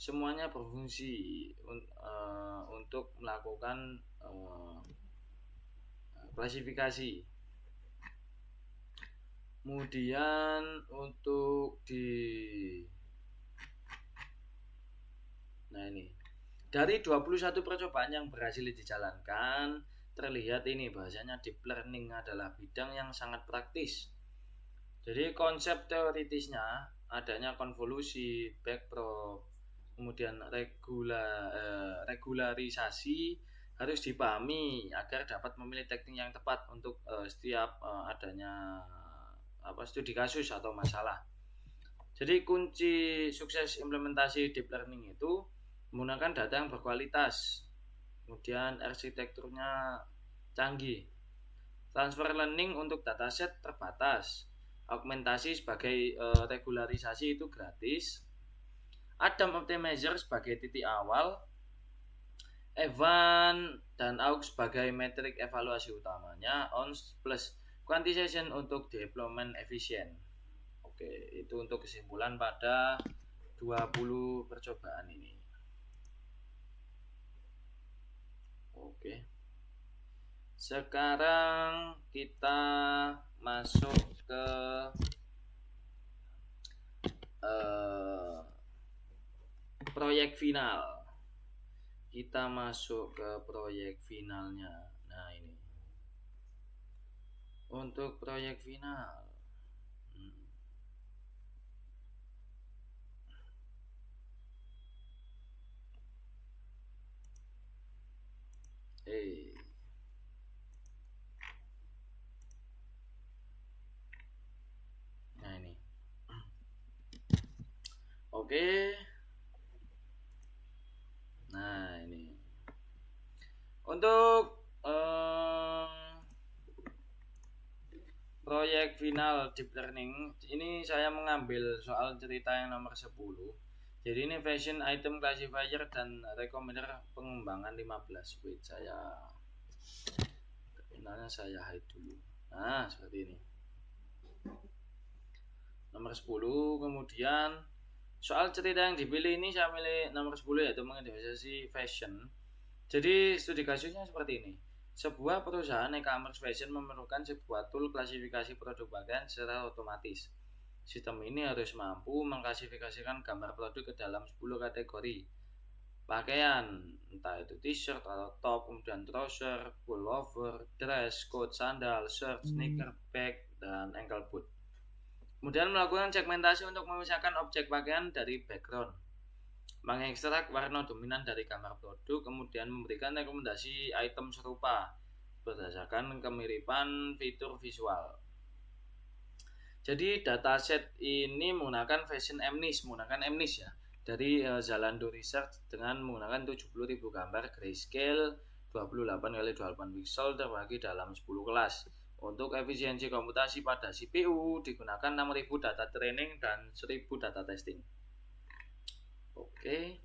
Speaker 1: semuanya berfungsi untuk melakukan klasifikasi. Kemudian untuk Dari 21 percobaan yang berhasil dijalankan, terlihat ini bahasanya deep learning adalah bidang yang sangat praktis. Jadi konsep teoritisnya adanya konvolusi, backprop, kemudian regularisasi harus dipahami agar dapat memilih teknik yang tepat untuk setiap adanya studi kasus atau masalah. Jadi kunci sukses implementasi deep learning itu menggunakan data yang berkualitas, kemudian arsitekturnya canggih, transfer learning untuk dataset terbatas, augmentasi sebagai regularisasi itu gratis, Adam optimizer sebagai titik awal, Evan dan aux sebagai metrik evaluasi utamanya, ons plus quantization untuk deployment efisien. Oke, itu untuk kesimpulan pada 20 percobaan ini. Oke. Sekarang kita masuk ke proyek final. Kita masuk ke proyek finalnya. Nah, ini. Untuk proyek final. Nah, ini. Oke. Nah, ini. Untuk proyek final deep learning ini saya mengambil soal cerita yang nomor 10. Jadi ini fashion item classifier dan recommender pengembangan 15. Wait, finalnya saya hide dulu. Nah, seperti ini. Nomor 10, kemudian soal cerita yang dipilih ini saya pilih nomor 10 yaitu mengidentifikasi fashion. Jadi studi kasusnya seperti ini. Sebuah perusahaan e-commerce fashion memerlukan sebuah tool klasifikasi produk pakaian secara otomatis. Sistem ini harus mampu mengklasifikasikan gambar produk ke dalam 10 kategori pakaian, entah itu t-shirt atau top, kemudian trouser, pullover, dress, coat, sandal, shirt, sneaker, bag, dan ankle boot. Kemudian melakukan segmentasi untuk memisahkan objek pakaian dari background, mengekstrak warna dominan dari gambar produk, kemudian memberikan rekomendasi item serupa berdasarkan kemiripan fitur visual. Jadi dataset ini menggunakan Fashion MNIST ya, dari Zalando Research dengan menggunakan 70.000 gambar grayscale 28x28 pixel terbagi dalam 10 kelas. Untuk efisiensi komputasi pada CPU digunakan 6.000 data training dan 1.000 data testing. Oke.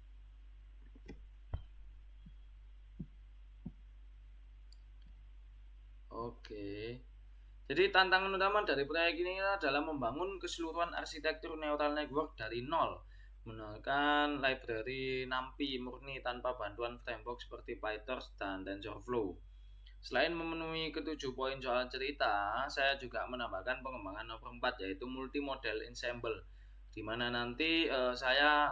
Speaker 1: Jadi tantangan utama dari proyek ini adalah membangun keseluruhan arsitektur neural network dari nol, menggunakan library NumPy murni tanpa bantuan framework seperti PyTorch dan TensorFlow. Selain memenuhi ketujuh poin soal cerita, saya juga menambahkan pengembangan nomor 4 yaitu multimodal ensemble, di mana nanti saya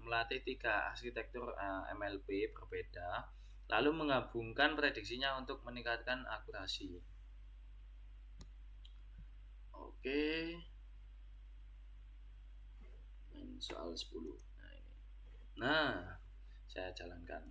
Speaker 1: melatih 3 arsitektur MLP berbeda, lalu menggabungkan prediksinya untuk meningkatkan akurasi. Oke. Soal 10. Nah, ini. Nah, saya jalankan.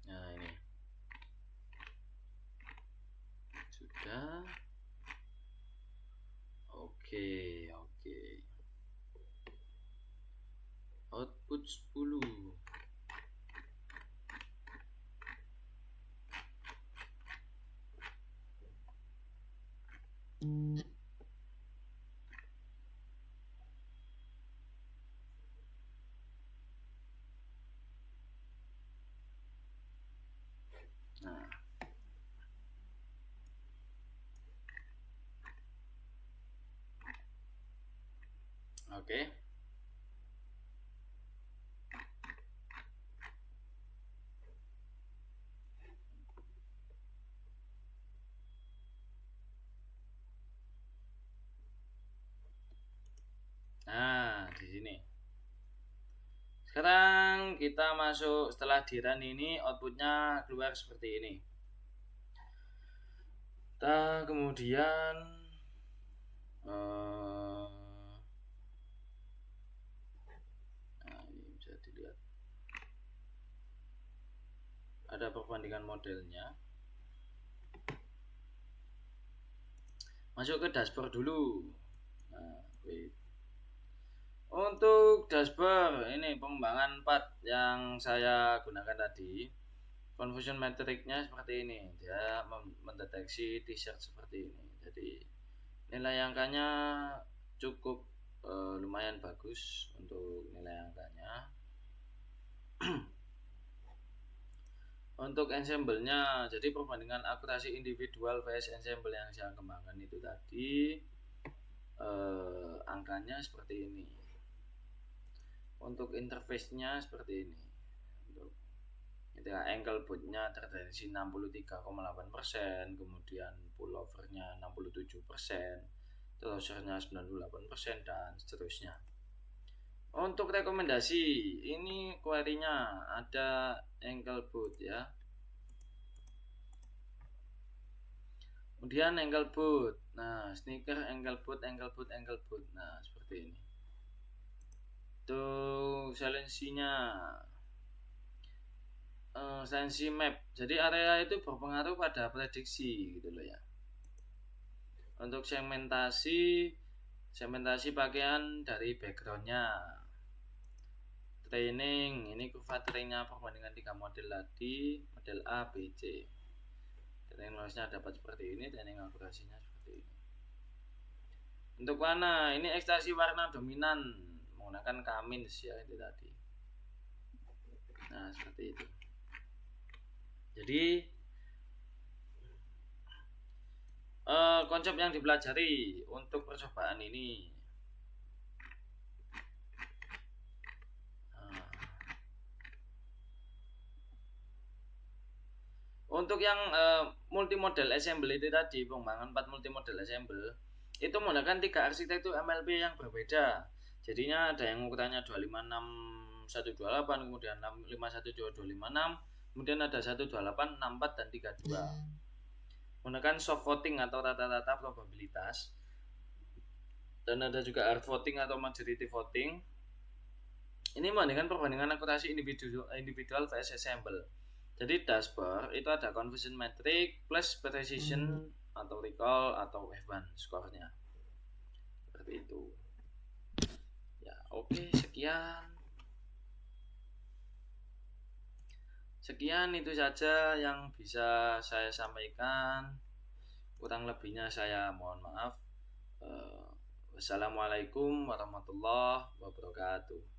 Speaker 1: Nah, ini. Sudah. Oke. Output 10. Nah. Oke. kita masuk setelah di run ini, outputnya keluar seperti ini. Kita kemudian nah ini bisa dilihat ada perbandingan modelnya. Masuk ke dashboard dulu. Nah, untuk dashboard ini pengembangan part yang saya gunakan tadi, confusion metricnya seperti ini. Dia mendeteksi t-shirt seperti ini. Jadi nilai angkanya cukup lumayan bagus untuk nilai angkanya. Untuk ensemble-nya, jadi perbandingan akurasi individual vs ensemble yang saya kembangkan itu tadi, angkanya seperti ini. Untuk interface-nya seperti ini. Untuk ankle boot-nya terdeteksi 63,8%, kemudian pullover-nya 67%, trouser-nya 98%, dan seterusnya. Untuk rekomendasi, ini query-nya ada ankle boot ya. Kemudian ankle boot. Nah, sneaker ankle boot. Nah, seperti ini. Untuk silensinya, silensi map. Jadi area itu berpengaruh pada prediksi gitu loh ya. Untuk segmentasi pakaian dari backgroundnya. Training, ini kurva trainingnya perbandingan 3 model tadi, model A, B, C. Training lossnya dapat seperti ini, training akurasinya seperti ini. Untuk warna, ini ekstraksi warna dominan menggunakan Cummins ya itu tadi. Nah seperti itu. Jadi konsep yang dipelajari untuk percobaan ini. Untuk yang multimodel assembly itu tadi, pengembangan 4 multimodel assemble itu menggunakan 3 arsitektur MLP yang berbeda. Jadinya ada yang ukurannya 256/128, kemudian 512/256, kemudian ada 128, 64 dan 32. Menggunakan soft voting atau rata-rata probabilitas. Dan ada juga hard voting atau majority voting. Ini menggunakan perbandingan akurasi individual vs assemble. Jadi dashboard itu ada confusion metric plus precision atau recall atau F1 skornya. Seperti itu. Ya, oke, sekian itu saja yang bisa saya sampaikan. Kurang lebihnya saya mohon maaf. Wassalamualaikum warahmatullahi wabarakatuh.